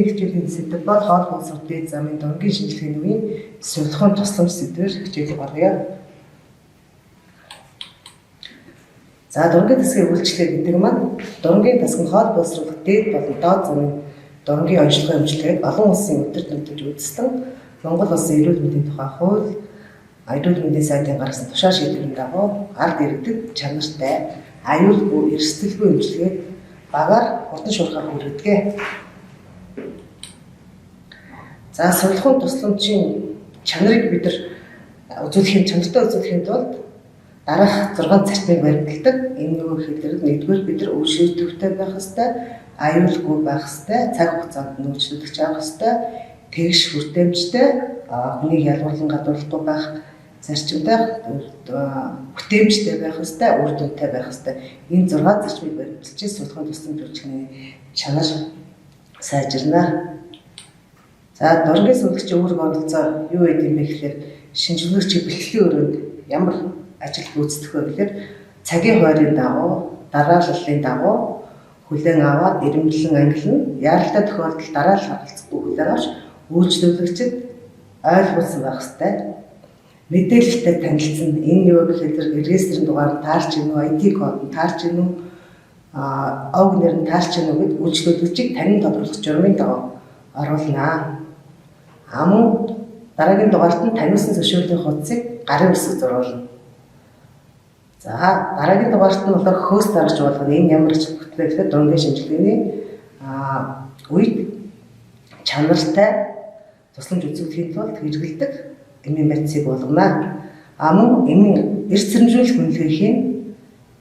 Өнөөдрийн хичээлийн сэдэв бол хоол боловсрол дээд замын дөрөнгийн шинжилгээний үеийн сувилахын тусламж сэдвээр хичээлийг гаргая. За дөрөнгийн тасгийн үйлчлэг гэдэг маань дөрөнгийн тасгийн хоол боловсрол дээд болон доод замын дөрөнгийн онцлогын хэмжлэгийг олон улсын өдөр тутмын үзэсгэлэн Монгол улсын эрүүл мэндийн тухай хууль, эрүүл мэндийн сайдын гаргасан тушаал шийдвэрийн дагуу ард иргэдэд чанартай, аюулгүй, эрсдэлгүй хэмжлэгийг багаар хурдан шуурхаар хүргэдэг. За сувилахын тусламжийн чанарыг бид чанартай үзүүлэхийн тулд дараах 6 зарчмыг баримталдаг. Энэ юу гэхээр нэгдүгээр бид нар үйлшүүлэлттэй байх ёстой, аюулгүй байх ёстой, цаг хугацаанд нь үйлчлүүлэгч авах ёстой, тэгш хүртээмжтэй, хүнийг ялгарлан гадуурлахгүй байх зарчимтай, бүтээмжтэй байх ёстой, үр дүнтэй байх ёстой. Энэ 6 зарчмыг баримталж сувилахын тусламж үйлчилгээний чанар сайжирна. За дөрөнгийн сувилагчийн үүрэг онолцоо юу гэдэг юм бэ гэхээр шинжилгээгчийн бэлтгэлийн өрөөнд ямар ажил гүйцэтгэх вэ гэхээр цагийн хойрын дагуу, дарааллын дагуу хүлээн аваад ирэмблэн ангилна. Яаралтай тохиолдолд дараалал харилцахгүй хүлээн авч үйлчлүүлэгчид ойлгуулсан байх ёстой. Мэдээлэлтэй танилцсан. Энэ юу гэхээр регистрийн дугаар таарч гинүү, ID код нь таарч гинүү, ог нэр нь таарч гинүү гэд үйлчлүүлэгчийг танин тодорхойлох журмын дагуу оруулна. Мөн дараагийн дугаарт нь таниулсан зөвшөөрлийн хуудсыг гарын үсэг зурулна. За дараагийн дугаарт нь болохоор хөөс дарж болгоно. Энэ ямар ч бүтээгдэхүүн дөрөнгийн шинжилгээний үед чанартай тусламж үзүүлэхийн тулд хэрэгэлдэг эмийн бодисыг болгоно. Мөн эмийн эрс сэрэмжлүүлэх үнэлгээхийн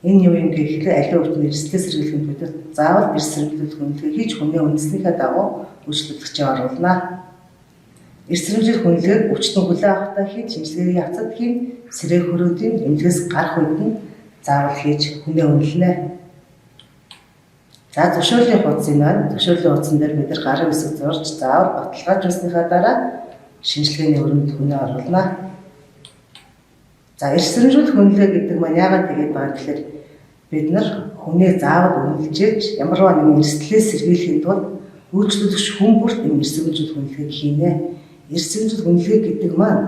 энэ юу юм гэхээр аливаа өвчин эрсдлээс сэргийлэх бүтэд заавал эрс сэрэмжлүүлэх үнэлгээ хийж хүний үндэснийхээ дагуу үйлчлүүлэгчээ оруулна. Эрс сэрэмжлүүлэх үнэлгээг өвчтөн хүлээн авахдаа хийж шинжилгээний хацад хийн сэрээ хөрөөдийн эмнэлгээс гарах үед нь заавал хийж хүнээ үнэлнэ. За зөвшөөрлийн хуудсыг маань зөвшөөрлийн хуудсан дээр бид нар гарын үсэг зурж заавал баталгаажуулсныхаа дараа шинжилгээний өрөөнд хүнээ оруулна. За эрс сэрэмжлүүлэх үнэлгээ гэдэг маань яагаад тэгээд байгаа гэхээр бид нар хүнээ заавал үнэлж ирж ямарваа нэгэн эрсдлээс сэргийлэхийн тулд үйлчлүүлэгч хүн бүрт энэ эрс сэрэмжлүүлэх үнэлгээг хийнэ. Эрс сэрэмжлүүлэх үнэлгээ гэдэг маань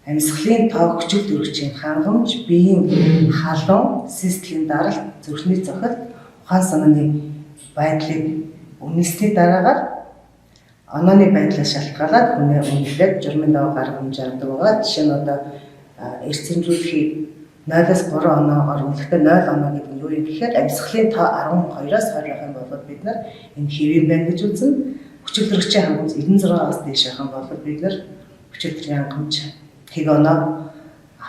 амьсгалын тоо хүчил төрөгчийн хангамж, биеийн халуун, систлийн даралт, зүрхний цохилт, ухаан санааны байдлыг үнэлсний дараагаар онооны байдлаас шалтгаалаад хүнээ үнэлээд журмын дагуу гарах хэмжээ авдаг байгаа. Жишээ нь одоо эрс сэрэмжлүүлэхийг 0-3 оноогоор үнэлэхдээ 0 оноо гэдэг нь юу юм гэхээр амьсгалын тоо 12-аас 20 байх юм бол бид нар энэ хэвийн байна гэж үзнэ. Хүчил төрөгчийн хангамж 96-аас дээш байх юм бол бид нар хүчил төрийн хангамж тэг оноо,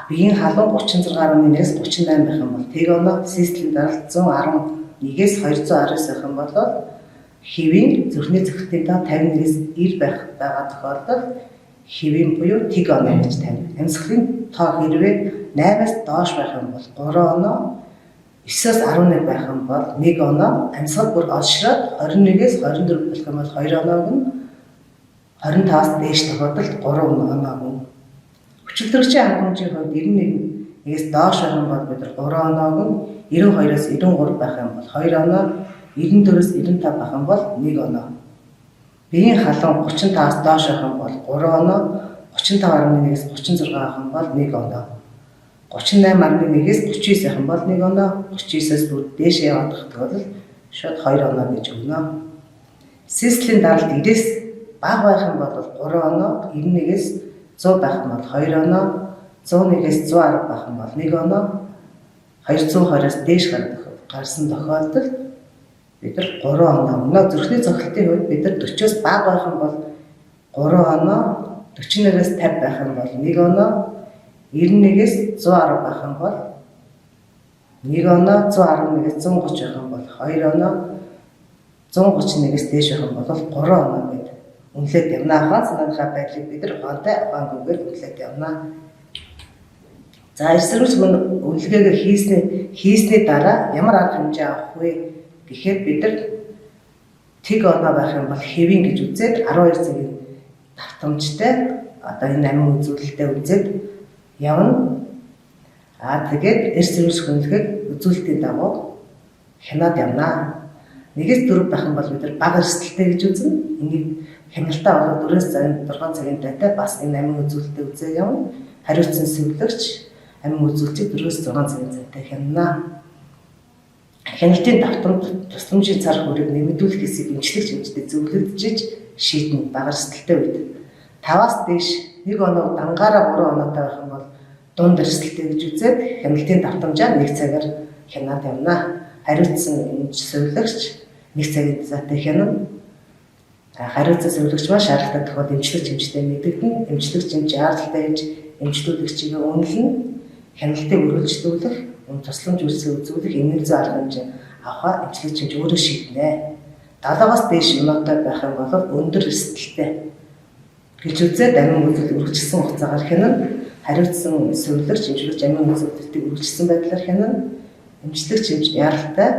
биеийн халуун 36.1-ээс 38 байх юм бол тэг оноо, систлийн даралт 111-ээс 219 байх юм бол хэвийн зүрхний цохилтын тоо 51-ээс 90 байх тохиолдолд хэвийн буюу тэг оноо гэж тавина. Амьсгалын тоо хэрвээ 8-аас доош байх юм бол 3 оноо, 9-аас 11 байх юм бол 1 оноо, амьсгал бүр олшроод 21-ээс 24 байх юм бол 2 оноог нь 25-аас дээш тохиолдолд 3 оноог нь. Хүчил төрөгчийн хангамжийн хувьд 91-ээс доош байх юм бол бид нар 3 оноог нь, 92-аас 93 байх юм бол 2 оноо, 94-ээс 95 байх юм бол 1 оноо. Биеийн халуун 35-аас доош байх юм бол 3 оноо, 35.1-ээс 36 байх юм бол 1 оноо. 38.1-ээс 39 байх юм бол 1 оноо, 39-ээс бүр дээш явах тохиолдолд шууд 2 оноо гэж өгнө. Систлийн даралт 90-ээс бага байх юм бол 3 оноо, 91-ээс 100 байх юм бол 2 оноо, 101-ээс 110 байх юм бол 1 оноо, 220-аас дээш гарсан тохиолдолд бид нар 3 оноо өгнө. Зүрхний цохилтын үед бид нар 40-оос бага байх юм бол 3 оноо, 41-ээс 50 байх юм бол 1 оноо, 91-ээс 110 байх юм бол 1 оноо, 111-ээс 130 байх юм бол 2 оноо, 131-ээс дээш байх юм бол 3 оноо гэдэг үнэлээд явна. Ухаан санааныхаа байдлыг бид нар ухаантай, ухаангүйгээр үнэлээд явна. За эрс сэрэмжлүүлэх үнэлгээгээ хийсний дараа ямар арга хэмжээ авах вэ гэхээр бид нар тэг оноо байх юм бол хэвийн гэж үзээд 12 цагийн давтамжтай одоо энэ амин үзүүлэлтэд үзээд явна. Тэгээд эрс сэрэмжлүүлэх үнэлгээг үзүүлэлтийн дагуу хянаад явна. Нэгээс 4 байх юм бол бид нар бага эрсдэлтэй гэж үзнэ. Энийг хяналтаа болоод 4-6 цагийн дайтай бас энэ амин үзүүлэлтэд үзээ явна. Хариуцсан сэвлэгч амин үзүүлэлтийг 4-6 цагийн зайтай хянана. Хяналтын давтамд тусламжийн цар хүрээг нэмэгдүүлэх хэсэг эмчлэгч хэмжээтэй зөвлөгдөж шийднэ бага эрсдэлтэй үед. 5-аас дээш 1 оноо дангаараа 3 оноотой байх юм бол дунд эрсдэлтэй гэж үзээд хяналтын давтамжаа 1 цагаар хянаад явна. Хариуцсан сэвлэгч 1 цагийн зайтай хянана. Хариуцсан сэвлэгч ба шаардлагатай тохиолдолд эмчлэгч хэмжээтэй мэдэгдэн, эмчлэгч хэмжээ аралтай хийж эмчлүүлэгчийг үнэлнэ. Хяналтыг үргэлжлүүлэх, тусламж үйлсийг үзүүлэх эмнэлэг зүй арга хэмжээ авахаа эмчлэгч хэмжээ өөрөө шийднэ. 7-аас дээш оноотой байх юм бол өндөр эрсдэлтэй гэж үзээд амин үзүүлэлт үргэлжилсэн хугацаагаар хянана. Хариуцсан сэвлэгч эмчлэгч амин үзүүлэлтийг үргэлжилсэн байдлаар хянана. Эмчлэгч хэмжээ яралтай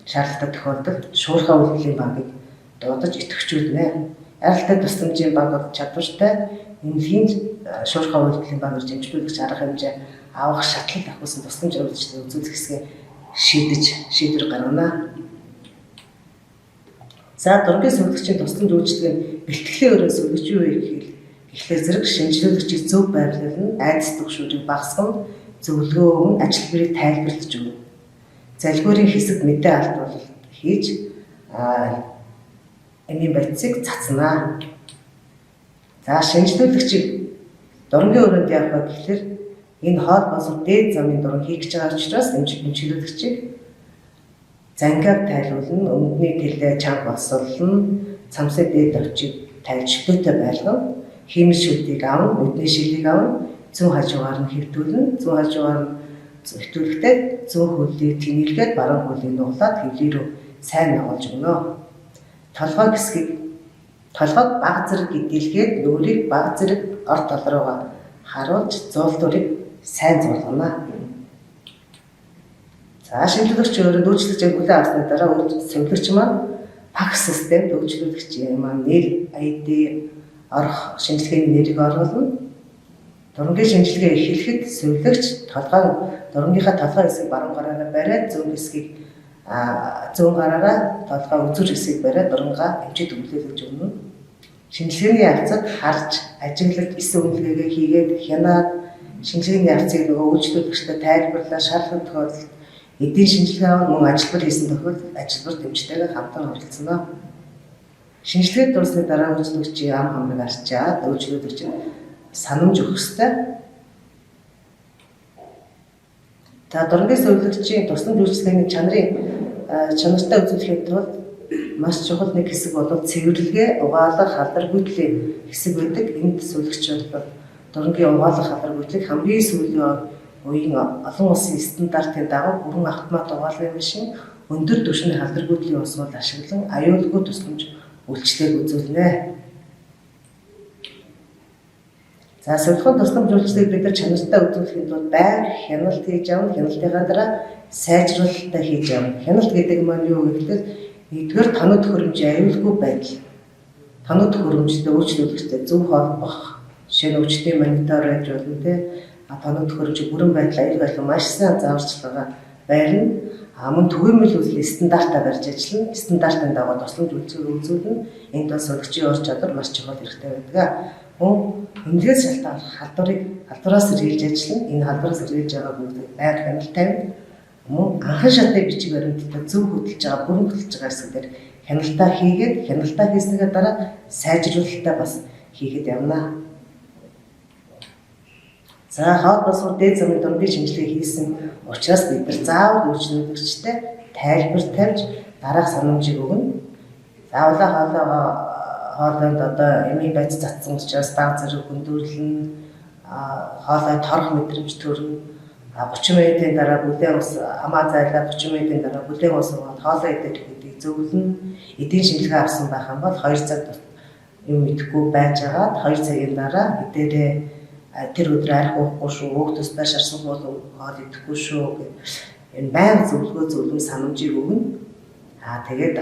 шаардлагатай тохиолдолд шуурхай үйлдвэрлэлийн банкыг дуудаж идэвхжүүлнэ. Яралтай тусламжийн банк чадвартай эмнэлгийн шуурхай үйлдвэрлэлийн банкаар хэмжүүлэгч арга хэмжээ авах шатлал авахсан тусламж үйлдвэрлэлийг үзүүлэх хэсгээ шийдвэр гаргана. За дургийн сэвлэгчийн тусламж үйлчлэгийн бэлтгэлийн өрөө сэвлэгч юу вэ гэхлээр зэрэг шинжилүүлэгчийг зөв байрлуулна, айдас түгшүүрийг багасгана, зөвлөгөө өгнө, ажил хэрэг тайлбарлаж өгнө. Залгуурын хэсэг мэдээ алдуулалт хийж эмийн бодисыг цацнаа. За шинжилүүлэгчийг дургийн өрөөнд явах гэхлээр энэ хоол босох дээд замын дуран хийх гэж байгаа учраас эмчилүүлэгчийг зангаар тайлуулна, өмдний тэлээ чанга боловсруулна, цамсаа дээд очиг тайлж чөлөөтэй байлгана, химийн шүлтийг авна, өдний шилийг авна, зүүн хажуугаар нь хэвдүүлнэ, зүүн хажуугаар нь хэвдүүлэхдээ зүүн хөлийг тэнэлгээд баруун хөлийг нуглаад хэвлээ рүү сайн нагуулж өгнө. Толгойг бага зэрэг гэдэлгээд нүрийг бага зэрэг ор тал руугаа харуулж зуултуурыг сайн зуулгана. За шинжилүүлэгч өөрөө нөөцлөж хүлээн авсны дараа сэвлэгч маань пакс системд нөөцлөгч маань нэр ID орох шинжилгээний нэрийг оруулна. Дургийн шинжилгээ эхлэхэд сэвлэгч дургийнхаа толгой хэсгийг баруун гараараа бариад зүүн гараараа толгой үзүүр хэсгийг бариад дурнгаа хэмжээд өглөөлж өгнө. Шинжилгээний явцад харж, ажиглаж, үнэлгээгээ хийгээд хянаад шинжилгээний явцыг үйлчлүүлэгчтэй тайлбарлаа, шаардлага тохиолдолд эдийн шинжилгээ авах мөн ажилбар хийсэн тохиолдолд ажилбар дэмжтэйгээ хамтан оролцоно. Шинжилгээд дуусны дараа үйлчлүүлэгчийн ам хамрыг арчаад үйлчлүүлэгч санамж өгөх ёстой. За дургийн сэвлэгчийн тусламж үйлчлэгээний чанартай үзүүлэхийн тулд маш чухал нэг хэсэг бол цэвэрлэгээ, угаалга, халдвар гүйтгэлийн хэсэг байдаг. Энд сэвлэгч бол дургийн угаалга, халдвар гүйтлийг хамгийн сүүлийн үеийн олон улсын стандартын дагуу бүрэн автомат угаалгын машин, өндөр түвшний халдвар гүйтгэлийн усвал ашиглан аюулгүй тусламж үйлчлэгийг үзүүлнэ. За сувлахын тусламж үйлчлэгийг бид нар чанартай үзүүлэхэд бол байнга хяналт хийж авна, хяналтынхаа дараа сайжруулалтаа хийж авна. Хяналт гэдэг маань юу гэвэл нэгдүгээр тоног төхөөрөмжийн аюулгүй байдал. Тоног төхөөрөмжтэй үйлчлүүлэгчтэй зөв холбох, жишээ нь өвчтөний монитор байж болно те. Тоног төхөөрөмжийн бүрэн байдал аюул байлган маш сайн зааварчилгаагаа байрна. Мөн түгээмэл үйлдлийн стандартаа барьж ажиллана. Стандартын дагуу тусламж үйлчлэгийг үзүүлнэ. Энд бас сувлагчийн ур чадвар маш чухал хэрэгтэй байдаг. Мөн эмнэлгээс шалтгаалах халдвараас сэргийлж ажиллана. Энэ халдвараас сэргийлж байгаа бүгд байнга хяналт тавина. Мөн анхан шатны бичиг баримттай зөв хөдөлж байгаа, бүрэн хөдөлж байгаа хэсгээр хяналтаа хийгээд, хяналтаа хийснийхаа дараа сайжруулалтаа бас хийгээд явна. За хаад босгор дээд замын дургийн шинжилгээ хийсэн учраас бид нар заавал үйлчлүүлэгчтэй тайлбар тавьж дараах санамжийг өгнө. Заавал хоолойд одоо эмийн бодис цацсан учраас баг зэрэг хөндөрлөн хоолой торох мэдрэмж төрнө. 30 минутын дараа бүлээн ус хамаа зайлаа 30 минутын дараа бүлээн ус уугаад хоолой идэх гэдгийг зөвлөнө. Эдийн шинжилгээ авсан байх юм бол 2 цаг юм идэхгүй байж агаад 2 цагийн дараа эдээрээ тэр өдөр арх уухгүй шүү, өөхтөс байш арсан бол хоол идэхгүй шүү гэх энэ байнга зөвлөгөө санамжийг өгнө. Тэгээд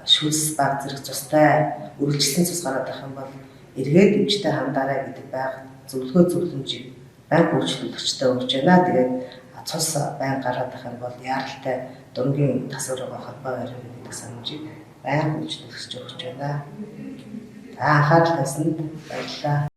шүлс баг зэрэг цустай үргэлжлэн цус гараад байх юм бол эргээд эмчтэй хамдаарай гэдэг байг зөвлөгөө зөвлөмжийг банк үйлчлүүлэгчтэй өгч байна. Тэгээд цус байн гараад их юм бол яаралтай дөрөнгийн тасварга холбоо барь гэдэг санамжийг байн үйлчлэгч өгч байна. За анхаарал тавьсанд баярлалаа.